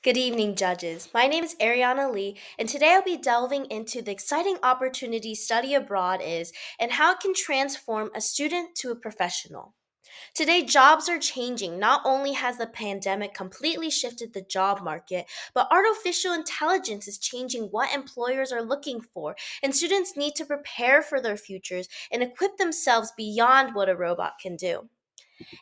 Good evening, judges. My name is Arianna Lee, and today I'll be delving into the exciting opportunity study abroad is and how it can transform a student to a professional. Today, jobs are changing. Not only has the pandemic completely shifted the job market, but artificial intelligence is changing what employers are looking for, and students need to prepare for their futures and equip themselves beyond what a robot can do.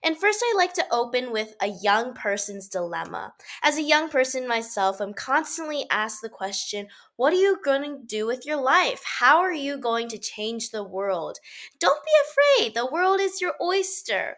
And first, I like to open with a young person's dilemma. As a young person myself, I'm constantly asked the question, what are you going to do with your life? How are you going to change the world? Don't be afraid. The world is your oyster.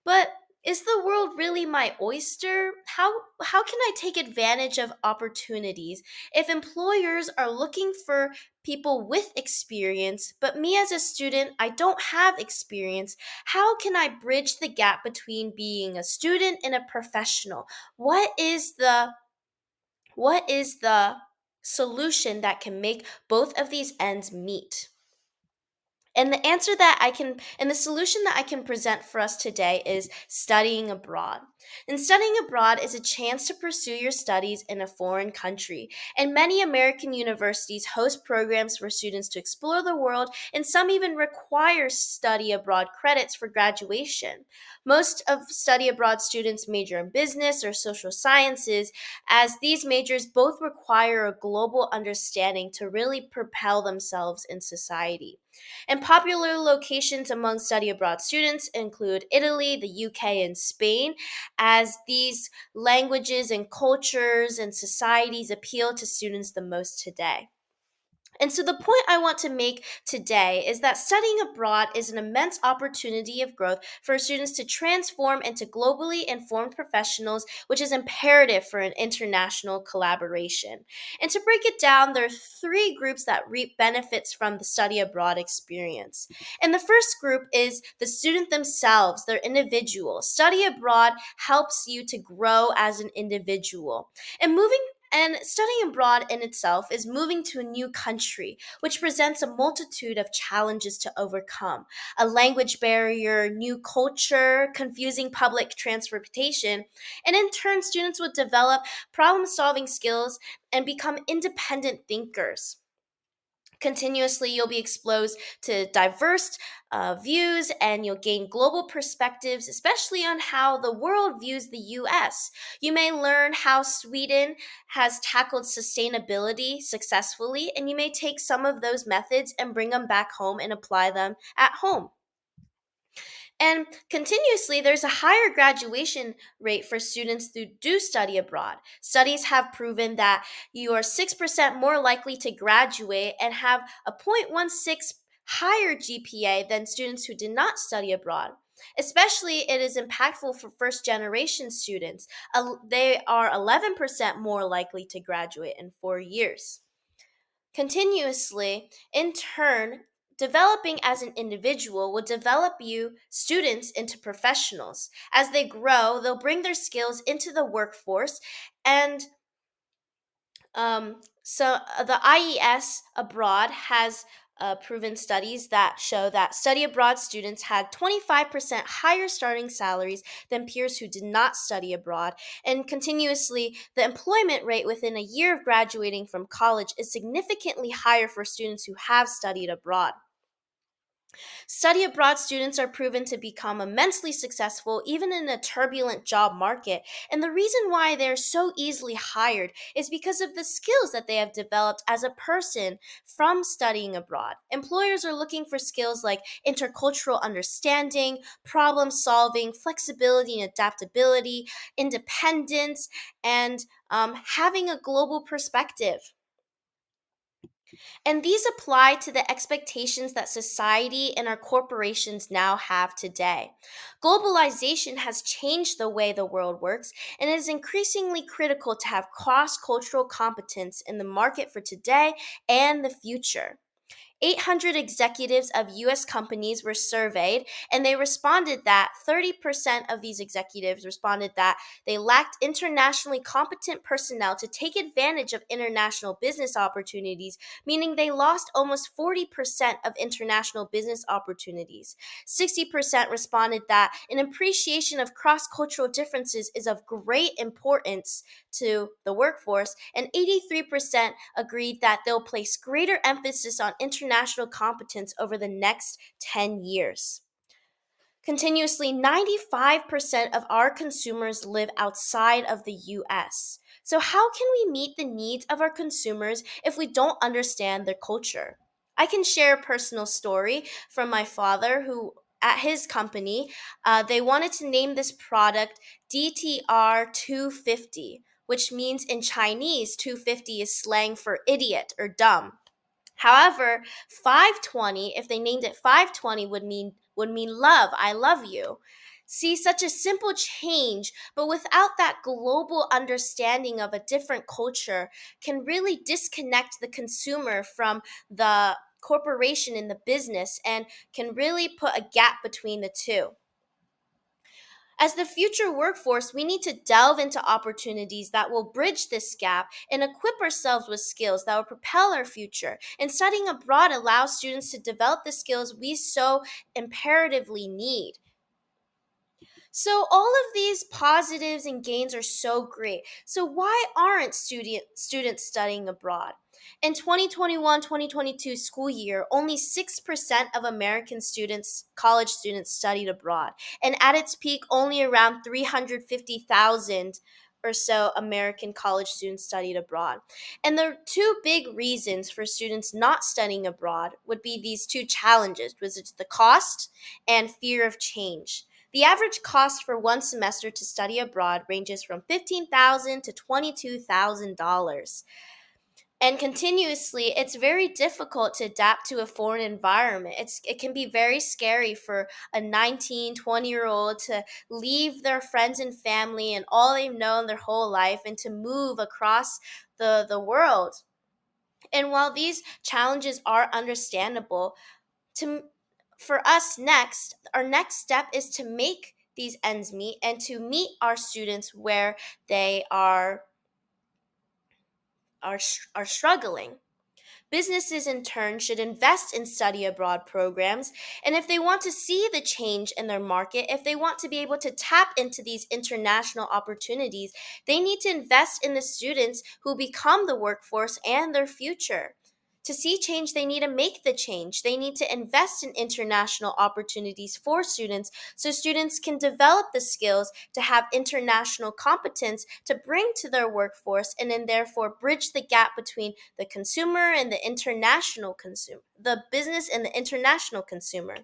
But is the world really my oyster? How can I take advantage of opportunities if employers are looking for people with experience, but me as a student, I don't have experience? How can I bridge the gap between being a student and a professional? What is the solution that can make both of these ends meet? And the solution that I can present for us today is studying abroad. And studying abroad is a chance to pursue your studies in a foreign country. And many American universities host programs for students to explore the world, and some even require study abroad credits for graduation. Most of study abroad students major in business or social sciences, as these majors both require a global understanding to really propel themselves in society. And popular locations among study abroad students include Italy, the UK, and Spain, as these languages and cultures and societies appeal to students the most today. And so, the point I want to make today is that studying abroad is an immense opportunity of growth for students to transform into globally informed professionals, which is imperative for an international collaboration. And to break it down, there are three groups that reap benefits from the study abroad experience. And the first group is the student themselves, their individual. Study abroad helps you to grow as an individual. And studying abroad in itself is moving to a new country, which presents a multitude of challenges to overcome: a language barrier, new culture, confusing public transportation. And in turn, students would develop problem solving skills and become independent thinkers. Continuously, you'll be exposed to diverse views, and you'll gain global perspectives, especially on how the world views the US. You may learn how Sweden has tackled sustainability successfully, and you may take some of those methods and bring them back home and apply them at home. And continuously, there's a higher graduation rate for students who do study abroad. Studies have proven that you are 6% more likely to graduate and have a 0.16 higher GPA than students who did not study abroad. Especially, it is impactful for first generation students. They are 11% more likely to graduate in 4 years. Continuously, in turn, developing as an individual will develop you students into professionals. As they grow, they'll bring their skills into the workforce. And the IES abroad has proven studies that show that study abroad students had 25% higher starting salaries than peers who did not study abroad. And continuously, the employment rate within a year of graduating from college is significantly higher for students who have studied abroad. Study abroad students are proven to become immensely successful even in a turbulent job market. And the reason why they're so easily hired is because of the skills that they have developed as a person from studying abroad. Employers are looking for skills like intercultural understanding, problem solving, flexibility and adaptability, independence, and having a global perspective. And these apply to the expectations that society and our corporations now have today. Globalization has changed the way the world works, and it is increasingly critical to have cross cultural competence in the market for today and the future. 800 executives of US companies were surveyed, and they responded that 30% of these executives responded that they lacked internationally competent personnel to take advantage of international business opportunities, meaning they lost almost 40% of international business opportunities. 60% responded that an appreciation of cross cultural differences is of great importance to the workforce, and 83% agreed that they'll place greater emphasis on international competence over the next 10 years. Continuously, 95% of our consumers live outside of the US. So, how can we meet the needs of our consumers if we don't understand their culture? I can share a personal story from my father, who at his company, they wanted to name this product DTR 250, which means in Chinese, 250 is slang for idiot or dumb. However, 520, if they named it 520, would mean love. I love you. See, such a simple change, but without that global understanding of a different culture, can really disconnect the consumer from the corporation in the business and can really put a gap between the two. As the future workforce, we need to delve into opportunities that will bridge this gap and equip ourselves with skills that will propel our future. And studying abroad allows students to develop the skills we so imperatively need. So all of these positives and gains are so great. So why aren't students studying abroad? In 2021-2022 school year, only 6% of American students, college students studied abroad. And at its peak, only around 350,000 or so American college students studied abroad. And the two big reasons for students not studying abroad would be these two challenges, which is the cost and fear of change. The average cost for one semester to study abroad ranges from $15,000 to $22,000. And continuously, it's very difficult to adapt to a foreign environment. It can be very scary for a 19, 20-year old to leave their friends and family and all they've known their whole life and to move across the world. And while these challenges are understandable, to for us next, our next step is to make these ends meet and to meet our students where they are struggling. Businesses, in turn, should invest in study abroad programs. And if they want to see the change in their market, if they want to be able to tap into these international opportunities, they need to invest in the students who become the workforce and their future. To see change, they need to make the change. They need to invest in international opportunities for students so students can develop the skills to have international competence to bring to their workforce and then therefore bridge the gap between the consumer and the international consumer, the business and the international consumer.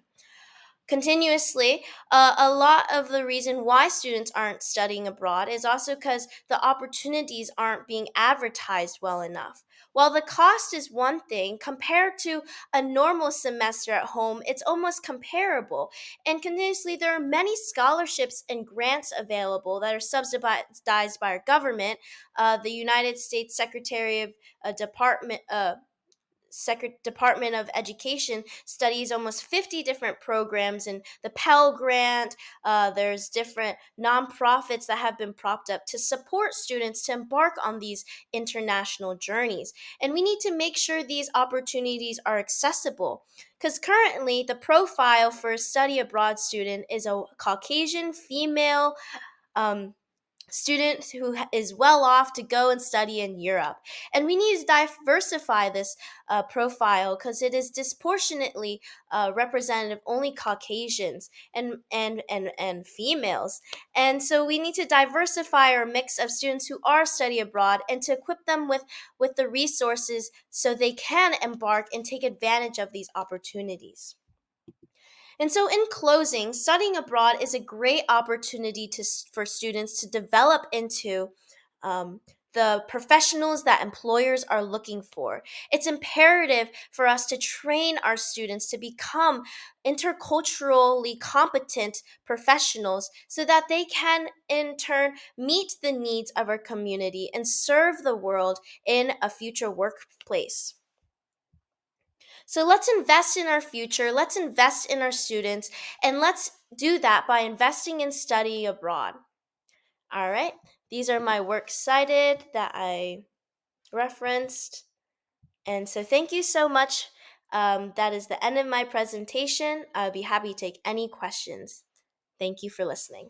Continuously, a lot of the reason why students aren't studying abroad is also because the opportunities aren't being advertised well enough. While the cost is one thing, compared to a normal semester at home, it's almost comparable. And continuously, there are many scholarships and grants available that are subsidized by our government. The United States Secretary of Department Department of Education studies almost 50 different programs and the Pell Grant. There's different nonprofits that have been propped up to support students to embark on these international journeys. And we need to make sure these opportunities are accessible because currently the profile for a study abroad student is a Caucasian female. Um, Student who is well off to go and study in Europe. And we need to diversify this profile because it is disproportionately representative only Caucasians and females. And so we need to diversify our mix of students who are study abroad and to equip them with the resources so they can embark and take advantage of these opportunities. And so, in closing, studying abroad is a great opportunity for students to develop into the professionals that employers are looking for. It's imperative for us to train our students to become interculturally competent professionals so that they can, in turn, meet the needs of our community and serve the world in a future workplace. So let's invest in our future, let's invest in our students, and let's do that by investing in study abroad. All right, these are my works cited that I referenced. And so thank you so much. That is the end of my presentation. I'll be happy to take any questions. Thank you for listening.